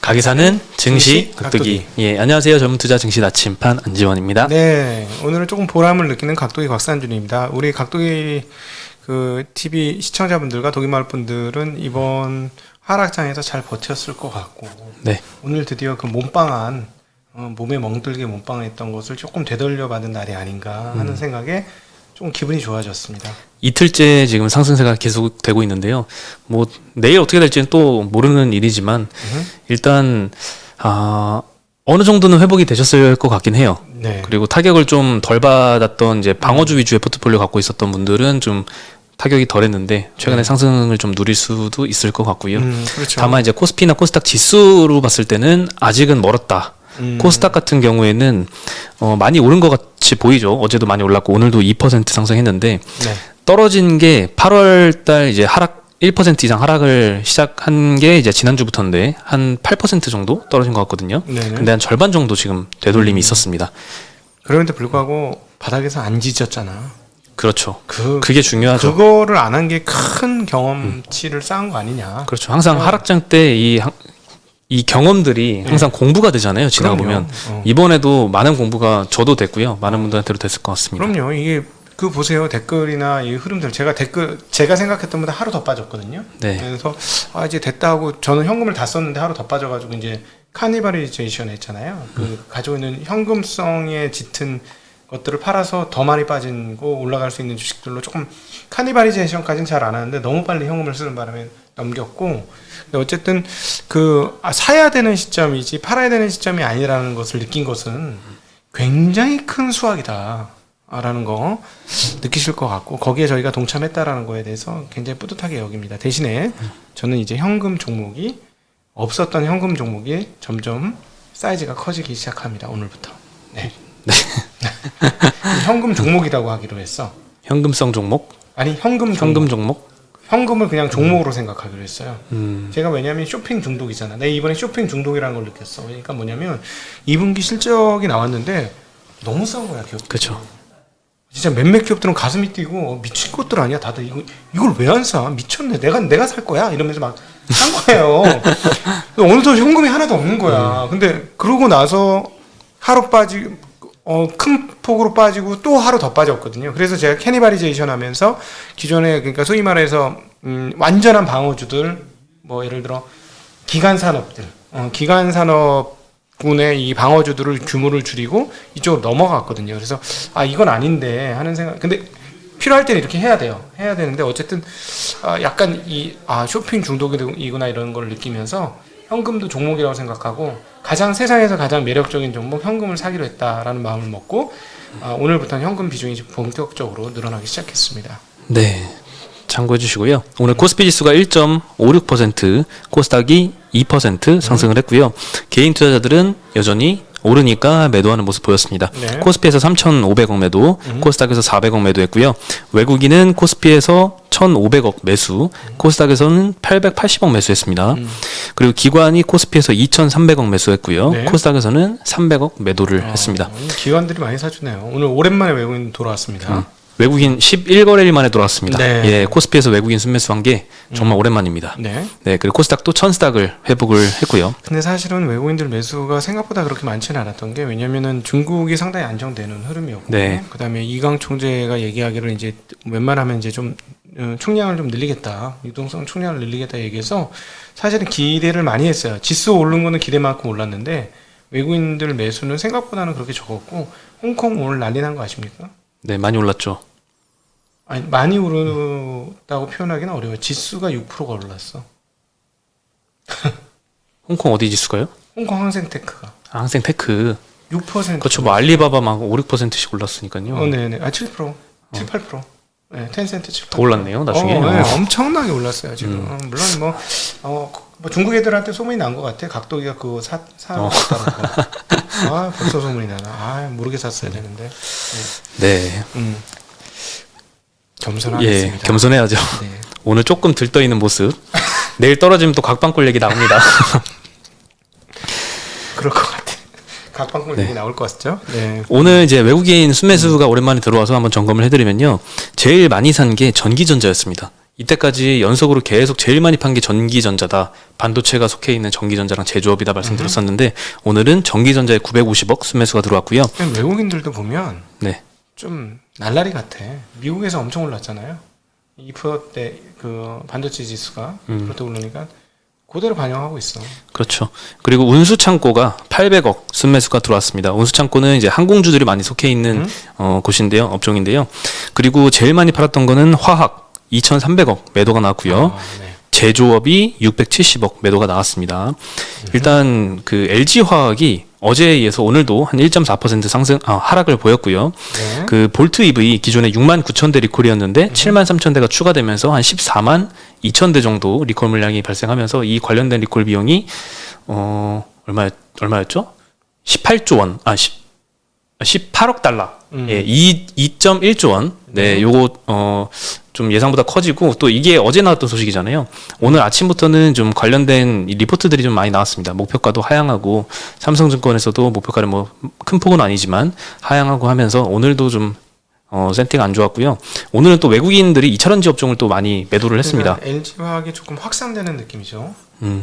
가게사는 증시 각도기. 예, 안녕하세요. 젊은 투자 증시 나침판 안지원입니다. 네, 오늘은 조금 보람을 느끼는 각도기 곽산준입니다. 우리 각도기 TV 시청자분들과 독일마을 분들은 이번 하락장에서 잘 버텼을 것 같고, 네. 오늘 드디어 그 몸빵한 몸에 멍들게 몸빵했던 것을 조금 되돌려 받은 날이 아닌가 하는 생각에 조금 기분이 좋아졌습니다. 이틀째 지금 상승세가 계속되고 있는데요. 뭐 내일 어떻게 될지는 또 모르는 일이지만 일단 어느 정도는 회복이 되셨을 것 같긴 해요. 네. 그리고 타격을 좀 덜 받았던 이제 방어주 위주의 포트폴리오 갖고 있었던 분들은 좀 타격이 덜했는데 최근에 상승을 좀 누릴 수도 있을 것 같고요. 그렇죠. 다만 이제 코스피나 코스닥 지수로 봤을 때는 아직은 멀었다. 코스닥 같은 경우에는 많이 오른 것 같이 보이죠. 어제도 많이 올랐고 오늘도 2% 상승했는데 네. 떨어진 게 8월달 이제 하락 1% 이상 하락을 시작한 게 이제 지난주부터인데 한 8% 정도 떨어진 것 같거든요. 네네. 근데 한 절반 정도 지금 되돌림이 있었습니다. 그런데 불구하고 바닥에서 안 지졌잖아. 그렇죠. 그게 중요하죠. 그거를 안 한 게 큰 경험치를 쌓은 거 아니냐. 그렇죠. 항상 하락장 때 이 경험들이 항상 공부가 되잖아요. 지나가 보면 이번에도 많은 공부가 저도 됐고요. 많은 분들한테도 됐을 것 같습니다. 그럼요. 이게 보세요. 댓글이나 이 흐름들 제가 생각했던 것보다 하루 더 빠졌거든요. 네. 그래서 이제 됐다 하고 저는 현금을 다 썼는데 하루 더 빠져가지고 이제 카니발리제이션 했잖아요. 가지고 있는 현금성에 짙은 것들을 팔아서 더 많이 빠지고 올라갈 수 있는 주식들로 조금 카니발리제이션까지는 잘 안 하는데 너무 빨리 현금을 쓰는 바람에 넘겼고, 근데 어쨌든 사야 되는 시점이지 팔아야 되는 시점이 아니라는 것을 느낀 것은 굉장히 큰 수확이다 라는 거 느끼실 것 같고, 거기에 저희가 동참했다라는 거에 대해서 굉장히 뿌듯하게 여깁니다. 대신에 저는 이제 없었던 현금 종목이 점점 사이즈가 커지기 시작합니다. 오늘부터. 네. 현금 종목이라고 하기로 했어. 현금성 종목? 아니 현금 종목? 현금을 그냥 종목으로 생각하기로 했어요. 제가 왜냐하면 쇼핑 중독이잖아. 내가 이번에 쇼핑 중독이라는 걸 느꼈어. 그러니까 뭐냐면 2분기 실적이 나왔는데 너무 싼 거야, 기업들. 그렇죠. 진짜 몇몇 기업들은 가슴이 뛰고 미친 것들 아니야. 다들 이걸 왜 안 사? 미쳤네. 내가 살 거야. 이러면서 막 산 거예요. 오늘도 현금이 하나도 없는 거야. 근데 그러고 나서 하루 빠지고 큰 폭으로 빠지고 또 하루 더 빠졌거든요. 그래서 제가 캐니발리제이션 하면서 기존에, 그러니까 소위 말해서 완전한 방어주들, 뭐 예를 들어 기간 산업들, 기간 산업군의 이 방어주들을 규모를 줄이고 이쪽으로 넘어갔거든요. 그래서 이건 아닌데 하는 생각. 근데 필요할 때는 이렇게 해야 돼요. 해야 되는데 어쨌든 약간 쇼핑 중독이구나 이런 걸 느끼면서 현금도 종목이라고 생각하고 세상에서 가장 매력적인 종목 현금을 사기로 했다라는 마음을 먹고 오늘부터는 현금 비중이 본격적으로 늘어나기 시작했습니다. 네, 참고해 주시고요. 오늘 코스피 지수가 1.56%, 코스닥이 2% 상승을 했고요. 개인 투자자들은 여전히 오르니까 매도하는 모습 보였습니다. 네. 코스피에서 3,500억 매도, 코스닥에서 400억 매도했고요. 외국인은 코스피에서 1,500억 매수, 코스닥에서는 880억 매수했습니다. 그리고 기관이 코스피에서 2,300억 매수했고요. 네. 코스닥에서는 300억 매도를 했습니다. 기관들이 많이 사주네요. 오늘 오랜만에 외국인 돌아왔습니다. 외국인 11거래일 만에 돌아왔습니다. 네. 예, 코스피에서 외국인 순매수한 게 정말 오랜만입니다. 네. 네, 그리고 코스닥도 1,000스닥을 회복을 했고요. 근데 사실은 외국인들 매수가 생각보다 그렇게 많지는 않았던 게, 왜냐면은 중국이 상당히 안정되는 흐름이었고, 네. 그다음에 이강 총재가 얘기하기를 이제 웬만하면 이제 좀 총량을 좀 늘리겠다, 유동성 총량을 늘리겠다 얘기해서 사실은 기대를 많이 했어요. 지수 오른 거는 기대만큼 올랐는데 외국인들 매수는 생각보다는 그렇게 적었고, 홍콩 오늘 난리 난 거 아십니까? 네, 많이 올랐죠. 아니, 많이 오르다고 표현하기는 어려워요. 지수가 6%가 올랐어. 홍콩 어디 지수가요? 홍콩 항생테크가. 항생테크. 6%. 그렇죠. 뭐 알리바바 막 5, 6%씩 올랐으니까요. 네네. 7%. 7, 8%. 네, 텐센트 7, 8%. 더 올랐네요, 나중에. 네, 엄청나게 올랐어요, 지금. 물론 뭐 중국 애들한테 소문이 난 것 같아. 각도기가 그거 사러 갔다는 거. 벌써 소문이 나나. 모르게 샀어야 되는데. 네. 겸손하겠습니다. 예, 겸손해야죠. 네. 오늘 조금 들떠 있는 모습. 내일 떨어지면 또 각방골 얘기 나옵니다. 그럴 것 같아. 각방골 얘기 나올 것 같죠? 네. 오늘 이제 외국인 순매수가 오랜만에 들어와서 한번 점검을 해드리면요. 제일 많이 산 게 전기전자였습니다. 이때까지 연속으로 계속 제일 많이 판 게 전기전자다. 반도체가 속해 있는 전기전자랑 제조업이다 말씀드렸었는데 오늘은 전기전자에 950억 순매수가 들어왔고요. 외국인들도 보면 네. 좀 날라리 같아. 미국에서 엄청 올랐잖아요. 2%대 그 반도체 지수가 2% 오르니까 그대로 반영하고 있어. 그렇죠. 그리고 운수창고가 800억 순매수가 들어왔습니다. 운수창고는 이제 항공주들이 많이 속해 있는 곳인데요, 업종인데요. 그리고 제일 많이 팔았던 거는 화학 2,300억 매도가 나왔고요. 네. 제조업이 670억 매도가 나왔습니다. 일단 그 LG화학이 어제에 의해서 오늘도 한 1.4% 상승 하락을 보였고요. 네. 그 볼트 EV 기존에 6만 9천 대 리콜이었는데 7만 3천 대가 추가되면서 한 14만 2천 대 정도 리콜 물량이 발생하면서 이 관련된 리콜 비용이 얼마였죠? 18조 원. 18억 달러. 예, 2.1조 원. 네, 요거 좀 예상보다 커지고 또 이게 어제 나왔던 소식이잖아요. 오늘 아침부터는 좀 관련된 이 리포트들이 좀 많이 나왔습니다. 목표가도 하향하고 삼성증권에서도 목표가를 뭐 큰 폭은 아니지만 하향하고 하면서 오늘도 좀 센티가 안 좋았고요. 오늘은 또 외국인들이 2차전지 업종을 또 많이 매도를 했습니다. 그러니까 LG화학이 조금 확산되는 느낌이죠. 네.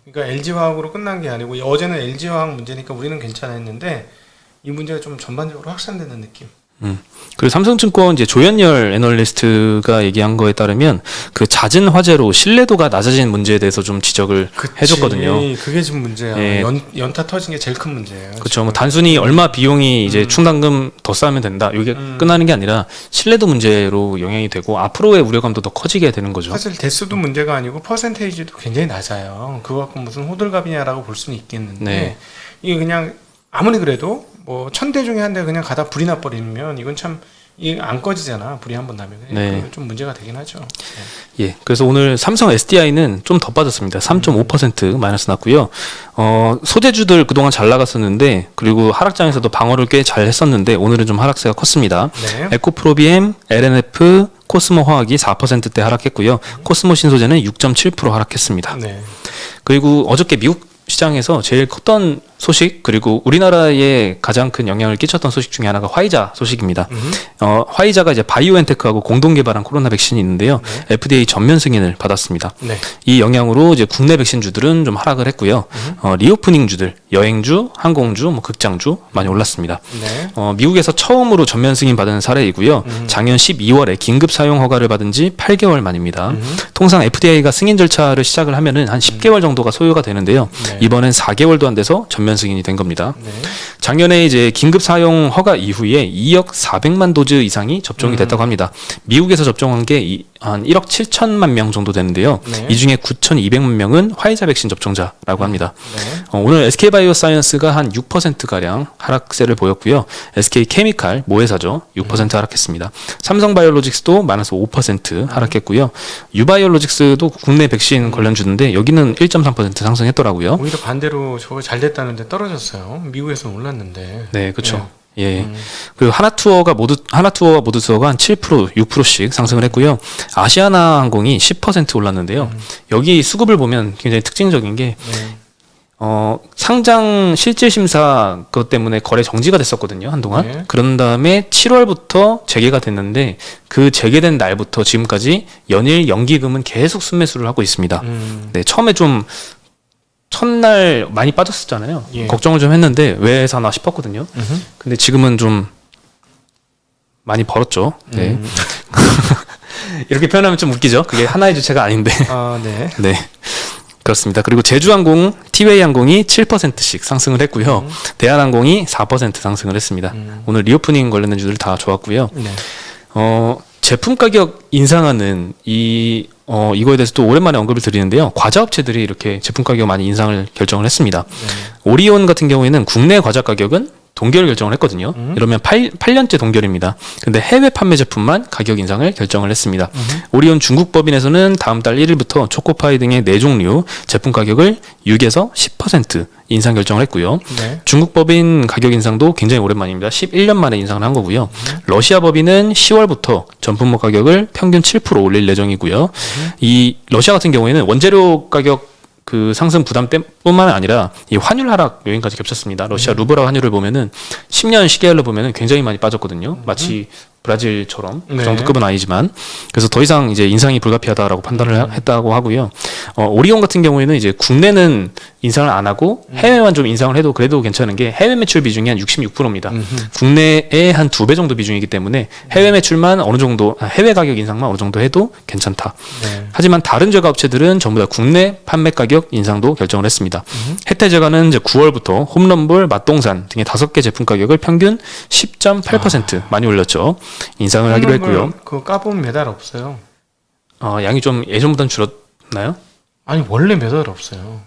그러니까 LG화학으로 끝난 게 아니고 어제는 LG화학 문제니까 우리는 괜찮아 했는데 이 문제가 좀 전반적으로 확산되는 느낌. 그리고 삼성증권 이제 조현열 애널리스트가 얘기한 거에 따르면 그 잦은 화재로 신뢰도가 낮아진 문제에 대해서 좀 지적을 해줬거든요. 그게 지금 문제야. 예. 연타 터진 게 제일 큰 문제예요. 그렇죠. 뭐 단순히 얼마 비용이 이제 충당금 더 쌓으면 된다. 이게 끝나는 게 아니라 신뢰도 문제로 영향이 되고 앞으로의 우려감도 더 커지게 되는 거죠. 사실 대수도 문제가 아니고 퍼센테이지도 굉장히 낮아요. 그거 갖고 무슨 호들갑이냐라고 볼 수는 있겠는데 네. 이게 그냥 아무리 그래도 뭐 1000대 중에 한 대 그냥 가다 불이 나버리면 이건 참 이게 안 꺼지잖아. 불이 한번 나면 네. 좀 문제가 되긴 하죠. 네. 예. 그래서 오늘 삼성 SDI는 좀 더 빠졌습니다. 3.5% 마이너스 났고요. 소재주들 그동안 잘 나갔었는데 그리고 하락장에서도 방어를 꽤 잘 했었는데 오늘은 좀 하락세가 컸습니다. 네. 에코프로비엠, LNF, 코스모 화학이 4%대 하락했고요. 코스모 신소재는 6.7% 하락했습니다. 네. 그리고 어저께 미국 시장에서 제일 컸던 소식 그리고 우리나라에 가장 큰 영향을 끼쳤던 소식 중에 하나가 화이자 소식입니다. 화이자가 이제 바이오엔테크하고 공동 개발한 코로나 백신이 있는데요. 네. FDA 전면 승인을 받았습니다. 네. 이 영향으로 이제 국내 백신주들은 좀 하락을 했고요. 리오프닝주들, 여행주, 항공주, 뭐 극장주 많이 올랐습니다. 네. 미국에서 처음으로 전면 승인 받은 사례이고요. 작년 12월에 긴급 사용 허가를 받은 지 8개월 만입니다. 통상 FDA가 승인 절차를 시작을 하면은 한 10개월 정도가 소요가 되는데요. 네. 이번엔 4개월도 안 돼서 전면 승인이 된 겁니다. 네. 작년에 이제 긴급 사용 허가 이후에 2억 400만 도즈 이상이 접종이 됐다고 합니다. 미국에서 접종한 게 한 1억 7천만 명 정도 되는데요. 네. 이 중에 9,200만 명은 화이자 백신 접종자라고 합니다. 네. 오늘 SK바이오사이언스가 한 6%가량 하락세를 보였고요. SK케미칼, 모회사죠. 6% 하락했습니다. 삼성바이오로직스도 마이너스 5% 하락했고요. 유바이오로직스도 국내 백신 관련주인데 여기는 1.3% 상승했더라고요. 오히려 반대로 저거 잘 됐다는데 떨어졌어요. 미국에서 올랐는데. 네, 그렇죠. 네. 예. 그리고 하나투어가 모두투어가 한 7%, 6%씩 상승을 했고요. 아시아나 항공이 10% 올랐는데요. 여기 수급을 보면 굉장히 특징적인 게 네. 상장 실질 심사 그것 때문에 거래 정지가 됐었거든요, 한동안. 네. 그런 다음에 7월부터 재개가 됐는데 그 재개된 날부터 지금까지 연일 연기금은 계속 순매수를 하고 있습니다. 네, 처음에 좀 첫날 많이 빠졌었잖아요. 예. 걱정을 좀 했는데 왜 사나 싶었거든요. 근데 지금은 좀 많이 벌었죠. 네. 이렇게 표현하면 좀 웃기죠. 그게 하나의 주체가 아닌데. 아, 네. 네. 그렇습니다. 그리고 제주항공, 티웨이항공이 7%씩 상승을 했고요. 대한항공이 4% 상승을 했습니다. 오늘 리오프닝 관련된 주들 다 좋았고요. 네. 제품 가격 인상하는 이거에 대해서 또 오랜만에 언급을 드리는데요. 과자 업체들이 이렇게 제품 가격 많이 인상을 결정을 했습니다. 오리온 같은 경우에는 국내 과자 가격은 동결 결정을 했거든요. 이러면 8년째 동결입니다. 근데 해외 판매 제품만 가격 인상을 결정을 했습니다. 오리온 중국 법인에서는 다음 달 1일부터 초코파이 등의 4종류 제품 가격을 6에서 10% 인상 결정을 했고요. 네. 중국 법인 가격 인상도 굉장히 오랜만입니다. 11년 만에 인상을 한 거고요. 러시아 법인은 10월부터 전분목 가격을 평균 7% 올릴 예정이고요. 이 러시아 같은 경우에는 원재료 가격 그 상승 부담뿐만 아니라 이 환율 하락 요인까지 겹쳤습니다. 러시아 루블화 환율을 보면은 10년 시계열로 보면은 굉장히 많이 빠졌거든요. 마치 브라질처럼 그 정도 급은 아니지만 그래서 더 이상 이제 인상이 불가피하다라고 판단을 했다고 하고요. 오리온 같은 경우에는 이제 국내는 인상을 안 하고 해외만 좀 인상을 해도 그래도 괜찮은 게 해외 매출 비중이 한 66%입니다. 국내의 한 2배 정도 비중이기 때문에 해외 매출만 어느 정도 해외 가격 인상만 어느 정도 해도 괜찮다. 네. 하지만 다른 제과 업체들은 전부 다 국내 판매 가격 인상도 결정을 했습니다. 혜태제과는 이제 9월부터 홈런볼, 맛동산 등의 5개 제품 가격을 평균 10.8% 많이 올렸죠. 인상을 하기로 했고요. 그거 까보면 매달 없어요. 양이 좀 예전보다는 줄었나요? 아니 원래 매달 없어요.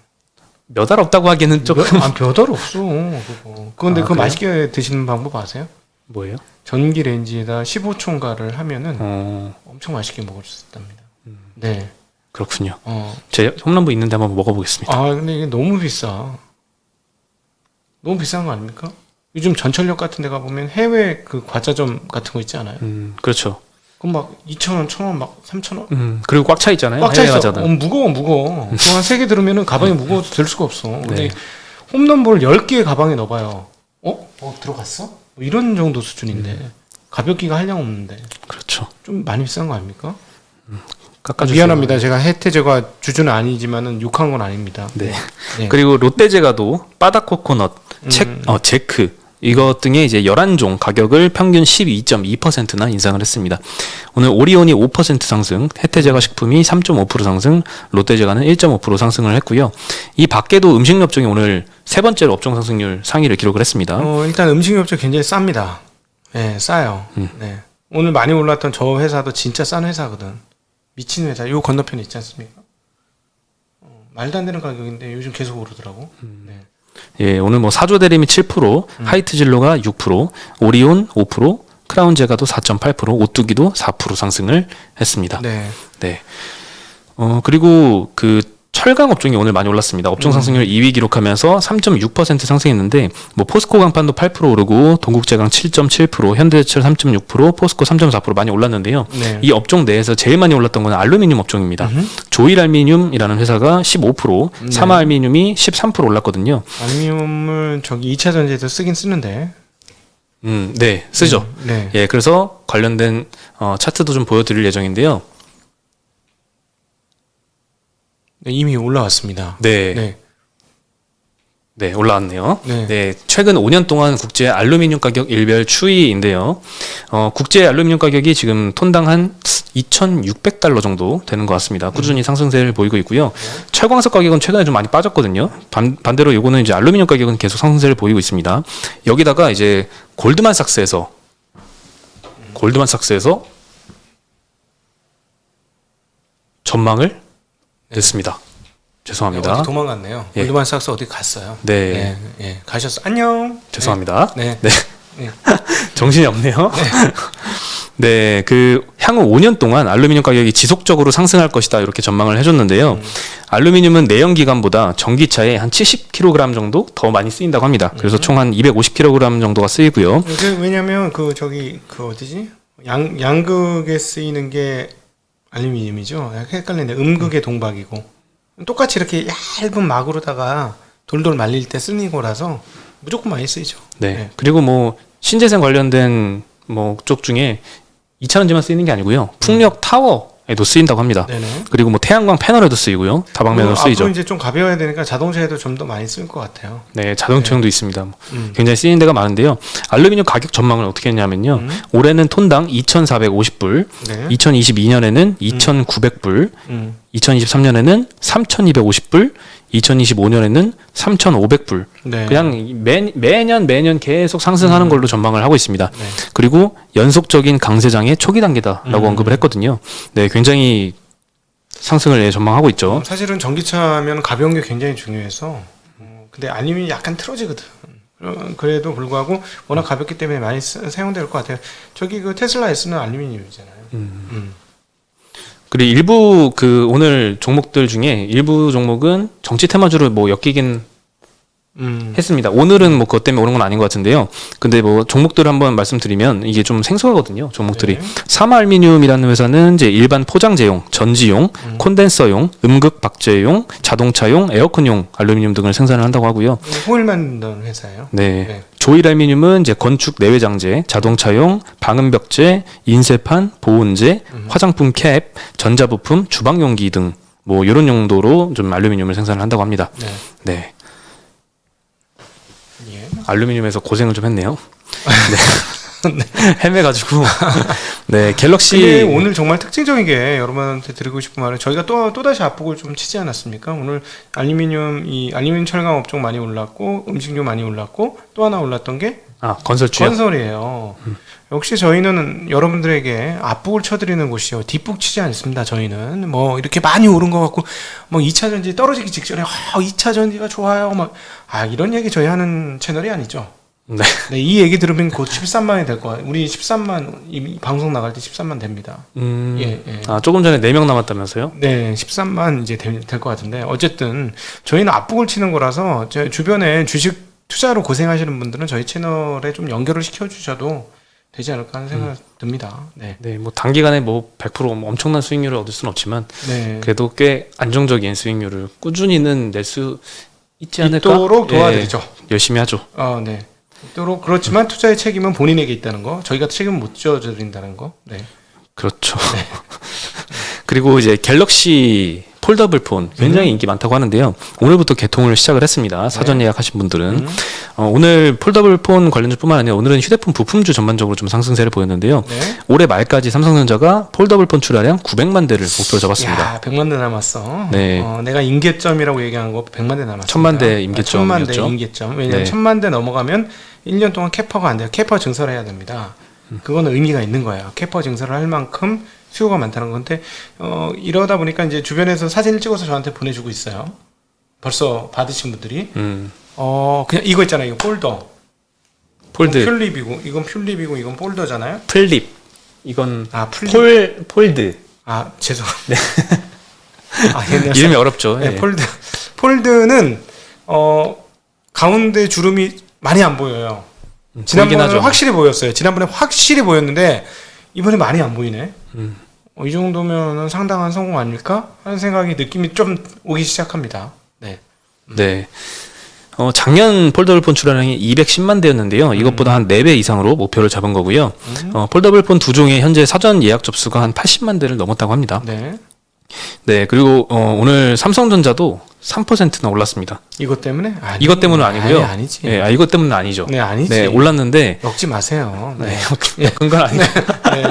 몇 알 없다고 하기에는 조금 몇달 없어. 그거. 그런데 그거 그래요? 맛있게 드시는 방법 아세요? 뭐예요? 전기 레인지에다 15촌가를 하면은 엄청 맛있게 먹을 수 있답니다. 네. 그렇군요. 제 홈런볼 있는데 한번 먹어보겠습니다. 아 근데 이게 너무 비싸. 너무 비싼 거 아닙니까? 요즘 전철역 같은 데 가보면 해외 그 과자점 같은 거 있지 않아요? 그렇죠. 그럼 막 2,000원, 1,000원, 막 3,000원? 그리고 꽉 차 있잖아요. 꽉 차 해외 있어. 과자는. 무거워. 그거 한 3개 들으면은 가방에 무거워서 들 수가 없어. 근데 네. 홈런볼 10개 가방에 넣어봐요. 들어갔어? 뭐 이런 정도 수준인데. 가볍기가 한량 없는데. 그렇죠. 좀 많이 비싼 거 아닙니까? 깎아주세요. 미안합니다. 제가 혜태제과 주주는 아니지만은 욕한 건 아닙니다. 네. 네. 그리고 롯데제과도 바닥코코넛, 제크 이것 등의 이제 11종 가격을 평균 12.2%나 인상을 했습니다. 오늘 오리온이 5% 상승, 혜태제과 식품이 3.5% 상승, 롯데제과는 1.5% 상승을 했고요. 이 밖에도 음식료 업종이 오늘 세 번째로 업종 상승률 상위를 기록을 했습니다. 일단 음식료 업체 굉장히 쌉니다. 네, 싸요. 네. 오늘 많이 올랐던 저 회사도 진짜 싼 회사거든. 미친 회사. 요 건너편에 있지 않습니까? 말도 안 되는 가격인데 요즘 계속 오르더라고. 네. 예, 오늘 뭐 사조 대리미 7%, 하이트진로가 6%, 오리온 5%, 크라운제가도 4.8%, 오뚜기도 4% 상승을 했습니다. 네. 네. 그리고 그 철강 업종이 오늘 많이 올랐습니다. 업종 상승률 2위 기록하면서 3.6% 상승했는데 뭐 포스코 강판도 8% 오르고 동국제강 7.7%, 현대제철 3.6%, 포스코 3.4% 많이 올랐는데요. 네. 이 업종 내에서 제일 많이 올랐던 건 알루미늄 업종입니다. 조일알미늄이라는 회사가 15%, 사마알미늄이 13% 올랐거든요. 알루미늄을 저기 2차 전지에서 쓰긴 쓰는데. 네, 쓰죠. 네. 예, 그래서 관련된 차트도 좀 보여드릴 예정인데요. 네, 이미 올라왔습니다. 네. 네. 네, 올라왔네요. 네. 네, 최근 5년 동안 국제 알루미늄 가격 일별 추이인데요. 국제 알루미늄 가격이 지금 톤당 한 2,600달러 정도 되는 것 같습니다. 꾸준히 상승세를 보이고 있고요. 철광석 가격은 최근에 좀 많이 빠졌거든요. 반대로 요거는 이제 알루미늄 가격은 계속 상승세를 보이고 있습니다. 여기다가 이제 골드만삭스에서 전망을 냈습니다. 죄송합니다. 어디 도망갔네요. 예. 골드만삭스 어디 갔어요? 네. 예. 가셨어. 안녕. 죄송합니다. 네. 네. 네. 정신이 없네요. 네, 그 향후 5년 동안 알루미늄 가격이 지속적으로 상승할 것이다 이렇게 전망을 해줬는데요. 알루미늄은 내연 기관보다 전기차에 한 70kg 정도 더 많이 쓰인다고 합니다. 그래서 총 한 250kg 정도가 쓰이고요. 왜냐면 그 어디지? 양극에 쓰이는 게 알루미늄이죠. 약간 헷갈리는데 음극의 동박이고 똑같이 이렇게 얇은 막으로다가 돌돌 말릴 때 쓰는 거라서 무조건 많이 쓰이죠. 네. 그리고 뭐 신재생 관련된 뭐 쪽 중에 2차전지만 쓰이는 게 아니고요. 풍력 타워에도 쓰인다고 합니다. 네네. 그리고 뭐 태양광 패널에도 쓰이고요. 다방면으로 쓰이죠. 앞으로 이제 좀 가벼워야 되니까 자동차에도 좀 더 많이 쓸 것 같아요. 네, 자동차용도 있습니다. 굉장히 쓰이는 데가 많은데요. 알루미늄 가격 전망을 어떻게 했냐면요. 올해는 톤당 2,450불, 네. 2022년에는 2,900불, 2023년에는 3,250불, 2025년에는 3,500불. 네. 그냥 매년 계속 상승하는 걸로 전망을 하고 있습니다. 네. 그리고 연속적인 강세장의 초기 단계다라고 언급을 했거든요. 네, 굉장히 상승을 전망하고 있죠. 사실은 전기차면 가벼운 게 굉장히 중요해서 근데 알루미늄이 약간 틀어지거든. 그래도 불구하고 워낙 가볍기 때문에 많이 사용될 것 같아요. 저기 그 테슬라 S는 알루미늄이잖아요. 그리고 일부 그 오늘 종목들 중에 일부 종목은 정치 테마주를 뭐 엮이긴 했습니다. 오늘은 뭐 그것 때문에 오른 건 아닌 것 같은데요. 근데 뭐 종목들을 한번 말씀드리면 이게 좀 생소하거든요. 종목들이. 네. 사마알미늄이라는 회사는 이제 일반 포장재용, 전지용, 콘덴서용, 음극 박제용, 자동차용, 에어컨용 알루미늄 등을 생산을 한다고 하고요. 호일 만드는 회사예요. 네. 네. 조일알미늄은 이제 건축 내외장재, 자동차용, 방음벽재, 인쇄판, 보온재, 화장품 캡, 전자부품, 주방용기 등 뭐 이런 용도로 좀 알루미늄을 생산을 한다고 합니다. 네. 네. 예. 알루미늄에서 고생을 좀 했네요. 네. 헤매가지고. 네, 갤럭시. 근데 오늘 정말 특징적인 게 여러분한테 드리고 싶은 말은 저희가 또다시 앞북을 좀 치지 않았습니까? 오늘 알루미늄 철강 업종 많이 올랐고 음식료 많이 올랐고 또 하나 올랐던 게 건설주요. 건설이에요. 역시 저희는 여러분들에게 앞북을 쳐드리는 곳이요. 뒷북 치지 않습니다. 저희는 뭐 이렇게 많이 오른 것 같고 뭐 2차 전지 떨어지기 직전에 2차 전지가 좋아요. 이런 얘기 저희 하는 채널이 아니죠. 네. 네, 이 얘기 들으면 곧 13만이 될 거예요. 우리 13만 이 방송 나갈 때 13만 됩니다. 예. 조금 전에 4명 남았다면서요? 네, 13만 이제 될 것 같은데 어쨌든 저희는 앞북을 치는 거라서 제 주변에 주식 투자로 고생하시는 분들은 저희 채널에 좀 연결을 시켜주셔도 되지 않을까 하는 생각이 듭니다. 네. 네, 뭐 단기간에 뭐 100% 뭐 엄청난 수익률을 얻을 수는 없지만 네. 그래도 꽤 안정적인 수익률을 꾸준히는 낼 수 있지 않을까? 있도록 도와드리죠. 열심히 하죠. 네. 있도록 그렇지만 투자의 책임은 본인에게 있다는 거. 저희가 책임을 못 져드린다는 거. 네. 그렇죠. 그리고 이제 갤럭시 폴더블 폰 굉장히 인기 많다고 하는데요. 오늘부터 개통을 시작을 했습니다. 사전 예약하신 분들은 오늘 폴더블 폰 관련주뿐만 아니라 오늘은 휴대폰 부품주 전반적으로 좀 상승세를 보였는데요. 네. 올해 말까지 삼성전자가 폴더블 폰 출하량 900만 대를 목표로 잡았습니다. 야, 100만 대 남았어. 네. 내가 임계점이라고 얘기한 거 100만 대 남았어. 1000만 대 임계점이었죠. 1000만 대 임계점. 왜냐면 네. 1000만 대 넘어가면 1년 동안 캐퍼가 안 돼요. 캐퍼 증설을 해야 됩니다. 그거는 의미가 있는 거예요. 캐퍼 증설을 할 만큼 수요가 많다는 건데 이러다 보니까 이제 주변에서 사진을 찍어서 저한테 보내주고 있어요. 벌써 받으신 분들이 그냥 이거 있잖아요. 이거 폴더. 폴드. 이건 퓰립이고 이건 폴더잖아요. 플립. 이건 플립. 폴드. 죄송합니다. 네. 이름이 어렵죠. 네, 예. 폴드는 가운데 주름이 많이 안 보여요. 지난번에 확실히 보였어요. 지난번에 확실히 보였는데 이번에 많이 안 보이네. 이 정도면은 상당한 성공 아닐까 하는 생각이 느낌이 좀 오기 시작합니다. 네. 네. 작년 폴더블 폰 출하량이 210만 대였는데요. 이것보다 한 4배 이상으로 목표를 잡은 거고요. 폴더블 폰 두 종의 현재 사전 예약 접수가 한 80만 대를 넘었다고 합니다. 네. 네, 그리고 오늘 삼성전자도 3%나 올랐습니다. 이것 때문에? 이것 때문은 아니고요. 아니지. 네, 이것 때문은 아니죠. 네, 아니지. 네, 올랐는데 엮지 마세요. 네, 엮은 건 아니고. 네.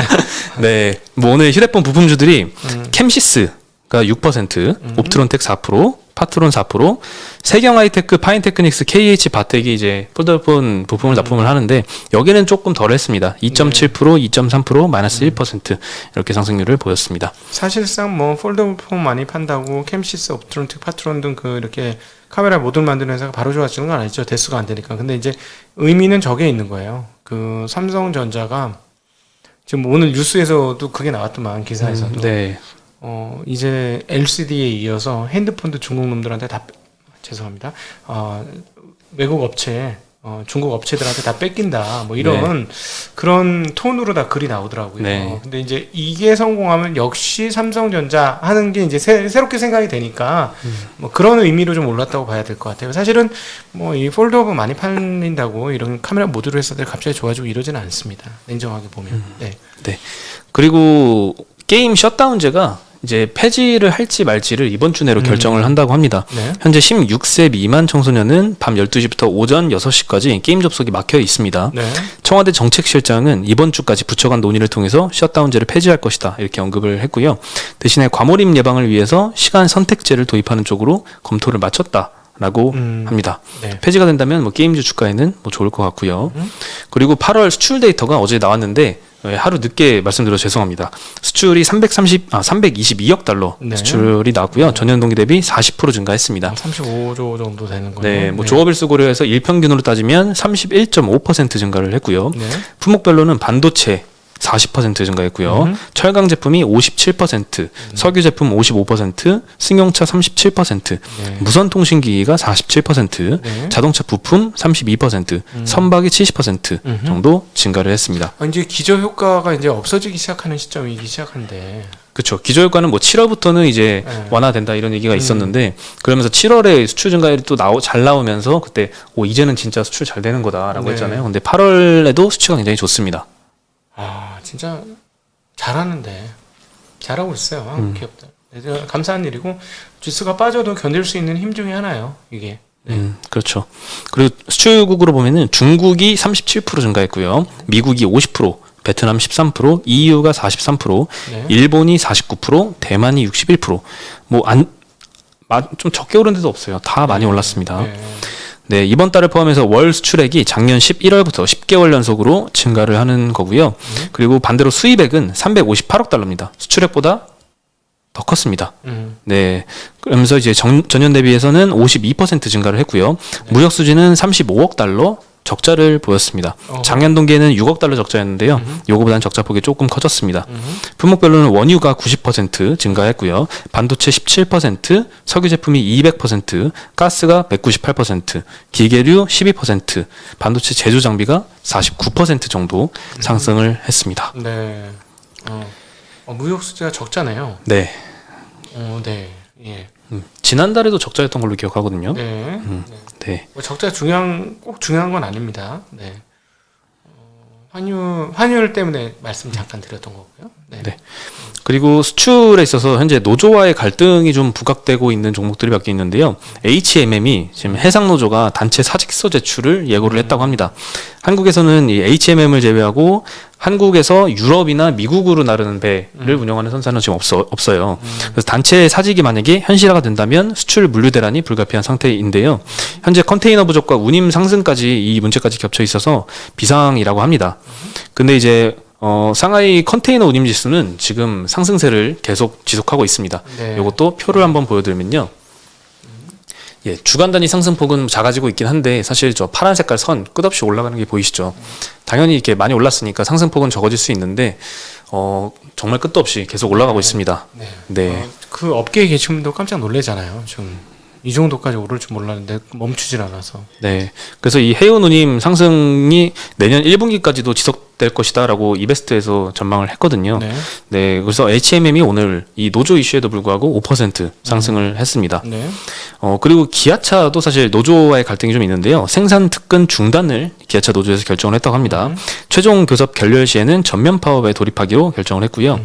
네, 뭐 오늘 휴대폰 부품주들이 캠시스가 6%, 옵트론텍 4%, 파트론 4%, 세경 하이테크, 파인테크닉스, KH 바텍이 이제 폴더폰 부품을 납품을 하는데 여기는 조금 덜했습니다. 2.7%, 2.3%, 마이너스 1% 이렇게 상승률을 보였습니다. 사실상 뭐 폴더폰 많이 판다고 캠시스, 옵트론텍, 파트론 등 이렇게 카메라 모듈 만드는 회사가 바로 좋아지는 건 아니죠. 대수가 안 되니까. 근데 이제 의미는 저게 있는 거예요. 삼성전자가 지금 오늘 뉴스에서도 그게 나왔더만 기사에서도. 네. 이제 LCD에 이어서 핸드폰도 중국 놈들한테 죄송합니다. 외국 업체, 중국 업체들한테 다 뺏긴다. 뭐 이런 그런 톤으로 다 글이 나오더라고요. 네. 근데 이제 이게 성공하면 역시 삼성전자 하는 게 이제 새롭게 생각이 되니까 뭐 그런 의미로 좀 올랐다고 봐야 될 것 같아요. 사실은 뭐 이 폴더업 많이 팔린다고 이런 카메라 모듈 회사들 갑자기 좋아지고 이러지는 않습니다. 냉정하게 보면. 네. 네. 그리고 게임 셧다운제가 이제 폐지를 할지 말지를 이번 주 내로 결정을 한다고 합니다. 네. 현재 16세 미만 청소년은 밤 12시부터 오전 6시까지 게임 접속이 막혀 있습니다. 네. 청와대 정책실장은 이번 주까지 부처간 논의를 통해서 셧다운제를 폐지할 것이다 이렇게 언급을 했고요. 대신에 과몰입 예방을 위해서 시간 선택제를 도입하는 쪽으로 검토를 마쳤다라고 합니다. 네. 폐지가 된다면 뭐 게임주 주가에는 뭐 좋을 것 같고요. 그리고 8월 수출 데이터가 어제 나왔는데 하루 늦게 말씀드려서 죄송합니다. 수출이 322억 달러 네. 수출이 나왔고요. 전년 동기 대비 40% 증가했습니다. 35조 정도 되는 거예요. 네, 뭐 조업일수 고려해서 일평균으로 따지면 31.5% 증가를 했고요. 네. 품목별로는 반도체, 40% 증가했고요. 철강 제품이 57%, 석유 제품 55%, 승용차 37%, 네. 무선 통신기기가 47%, 네. 자동차 부품 32%, 선박이 70% 정도 증가를 했습니다. 이제 기저 효과가 이제 없어지기 시작하는 시점이기 시작한데. 그렇죠. 기저효과는 뭐 7월부터는 이제 네. 완화된다 이런 얘기가 있었는데 그러면서 7월에 수출 증가율이 또 잘 나오면서 그때 이제는 진짜 수출 잘 되는 거다라고 네. 했잖아요. 근데 8월에도 수치가 굉장히 좋습니다. 아 진짜 잘하는데 잘하고 있어요 한국 기업들. 그래서 감사한 일이고 지수가 빠져도 견딜 수 있는 힘 중에 하나예요 이게. 네. 그렇죠. 그리고 수출국으로 보면은 중국이 37% 증가했고요. 미국이 50%, 베트남 13%, EU가 43%, 네. 일본이 49%, 대만이 61%. 좀 적게 오른 데도 없어요. 다 많이 올랐습니다. 네. 네, 이번 달을 포함해서 월 수출액이 작년 11월부터 10개월 연속으로 증가를 하는 거고요. 그리고 반대로 수입액은 358억 달러입니다. 수출액보다 더 컸습니다. 네, 그러면서 이제 전년 대비해서는 52% 증가를 했고요. 무역 수지는 35억 달러 적자를 보였습니다. 작년 동기에는 6억 달러 적자였는데요. 요거보다는 적자 폭이 조금 커졌습니다. 품목별로는 원유가 90% 증가했고요. 반도체 17%, 석유 제품이 200%, 가스가 198%, 기계류 12%, 반도체 제조 장비가 49% 정도 상승을 했습니다. 네. 무역 수지가 적자네요. 네. 네. 예. 지난달에도 적자였던 걸로 기억하거든요. 네. 네. 뭐 적자 꼭 중요한 건 아닙니다. 네. 환율 때문에 말씀 잠깐 드렸던 거고요. 네. 네. 그리고 수출에 있어서 현재 노조와의 갈등이 좀 부각되고 있는 종목들이 몇 개 있는데요. HMM이 지금 해상 노조가 단체 사직서 제출을 예고를 했다고 합니다. 한국에서는 이 HMM을 제외하고 한국에서 유럽이나 미국으로 나르는 배를 운영하는 선사는 지금 없어요. 그래서 단체 사직이 만약에 현실화가 된다면 수출 물류 대란이 불가피한 상태인데요. 현재 컨테이너 부족과 운임 상승까지 이 문제까지 겹쳐 있어서 비상이라고 합니다. 근데 이제 상하이 컨테이너 운임 지수는 지금 상승세를 계속 지속하고 있습니다. 네. 이것도 표를 한번 보여드리면요. 예, 주간 단위 상승폭은 작아지고 있긴 한데 사실 저 파란 색깔 선 끝없이 올라가는 게 보이시죠? 당연히 이렇게 많이 올랐으니까 상승폭은 적어질 수 있는데 정말 끝도 없이 계속 올라가고 있습니다. 네. 네. 그 업계에 계신 분도 깜짝 놀라잖아요. 지금 이 정도까지 오를 줄 몰랐는데 멈추질 않아서. 네. 그래서 이 해운 운임 상승이 내년 1분기까지도 지속될 것이다라고 이베스트에서 전망을 했거든요. 네. 네. 그래서 HMM이 오늘 이 노조 이슈에도 불구하고 5% 상승을 했습니다. 네. 그리고 기아차도 사실 노조와의 갈등이 좀 있는데요. 생산 특근 중단을 기아차 노조에서 결정을 했다고 합니다. 최종 교섭 결렬 시에는 전면 파업에 돌입하기로 결정을 했고요.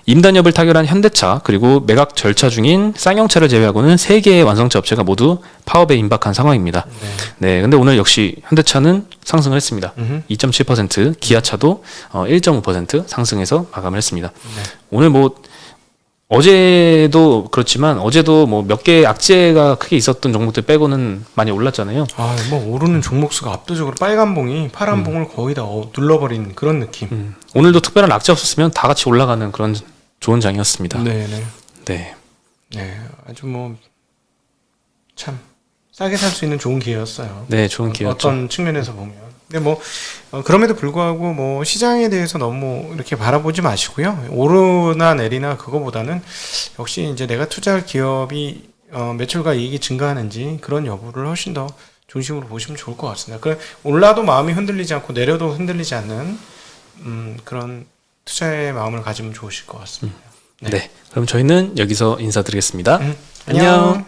임단협을 타결한 현대차 그리고 매각 절차 중인 쌍용차를 제외하고는 3개의 완성차 업체가 모두 파업에 임박한 상황입니다. 네, 근데 오늘 역시 현대차는 상승을 했습니다. 2.7%, 기아차도 1.5% 상승해서 마감을 했습니다. 네. 오늘 어제도 그렇지만 어제도 몇 개 악재가 크게 있었던 종목들 빼고는 많이 올랐잖아요. 오르는 종목 수가 압도적으로 빨간 봉이 파란 봉을 거의 다 눌러버린 그런 느낌. 오늘도 특별한 악재 없었으면 다 같이 올라가는 그런 좋은 장이었습니다. 네네. 네. 네, 아주 참 싸게 살 수 있는 좋은 기회였어요. 네, 좋은 기회였죠. 어떤 측면에서 보면. 근데 그럼에도 불구하고 시장에 대해서 너무 이렇게 바라보지 마시고요. 오르나 내리나 그거보다는 역시 이제 내가 투자할 기업이 매출과 이익이 증가하는지 그런 여부를 훨씬 더 중심으로 보시면 좋을 것 같습니다. 올라도 마음이 흔들리지 않고 내려도 흔들리지 않는 그런 투자의 마음을 가지면 좋으실 것 같습니다. 네. 그럼 저희는 여기서 인사드리겠습니다. 안녕.